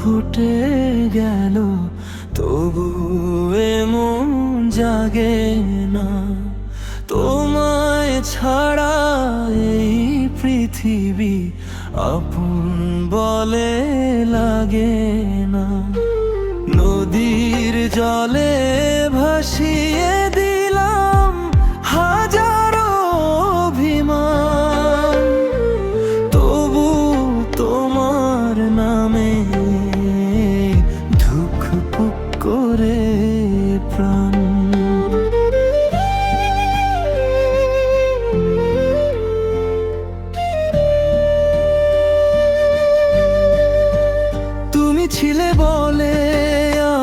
ফুটে গেল, তবু এমন জাগে না। তোমায় ছাড়া এই পৃথিবী আপন বলে লাগে না। নদীর জলে ভাসিয়ে দিলাম হাজারো অভিমান, তবু তোমার নামে ধুকপুক করে প্রাণ। তুমি ছিলে বলে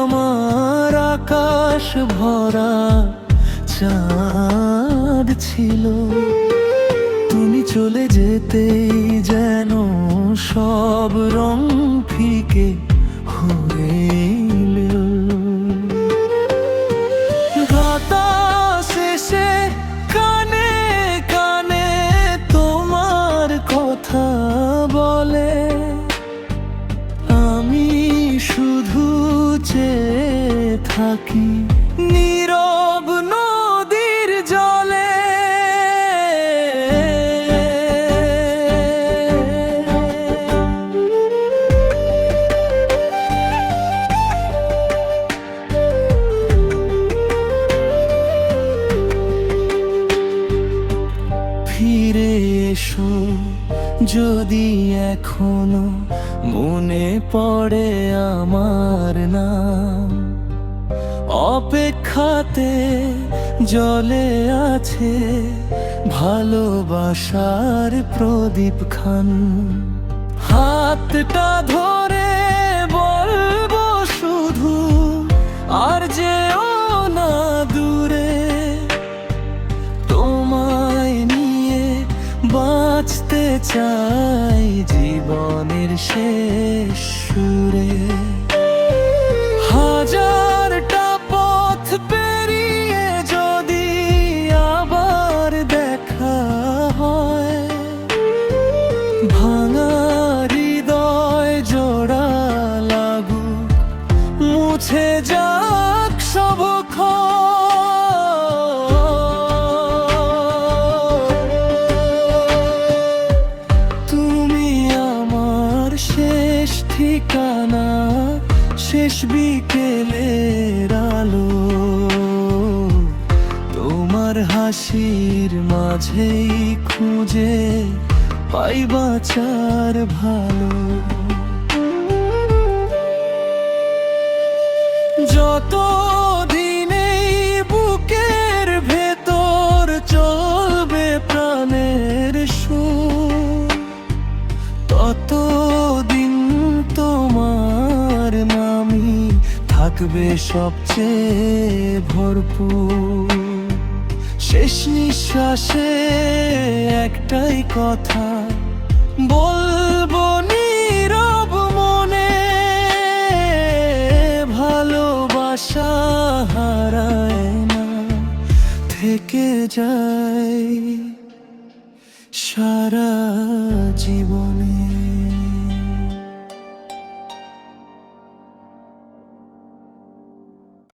আমার আকাশ ভরা চাঁদ ছিল, তুমি চলে যেতেই যেন সব রং ফিকে হয়ে এলো। বাতাস এসে কানে কানে তোমার কথা বলে, আমি শুধু চেয়ে থাকি নীরব নদীর জলে। ফিরে এসো যদি এখনো মনে পড়ে আমার নাম, অপেক্ষাতে জ্বলে আছে ভালোবাসার প্রদীপ খান। হাতটা ধরে বলবো শুধু আর যেও না দূরে, তোমায় নিয়ে বাঁচতে চাই জীবনের শেষ সুরে। হাজারটা পথ পেরিয়ে যদি আবার দেখা হয়, ভাঙা হৃদয় জোড়া লাগুক, মুছে যাক সব শেষ ঠিকানা, শেষ বিকেলের আলো, তোমার হাসির মাঝেই খুঁজে পাই বাঁচার ভালো। যত দিনেই বুকের ভেতর চলবে প্রাণের সুর, ততদিন তোমার নামই থাকবে সবচেয়ে ভরপুর। শেষ নিঃশ্বাসে একটাই কথা বলবো নীরব মনে, ভালোবাসা হারায় না, থেকে যায় সারা জীবনে।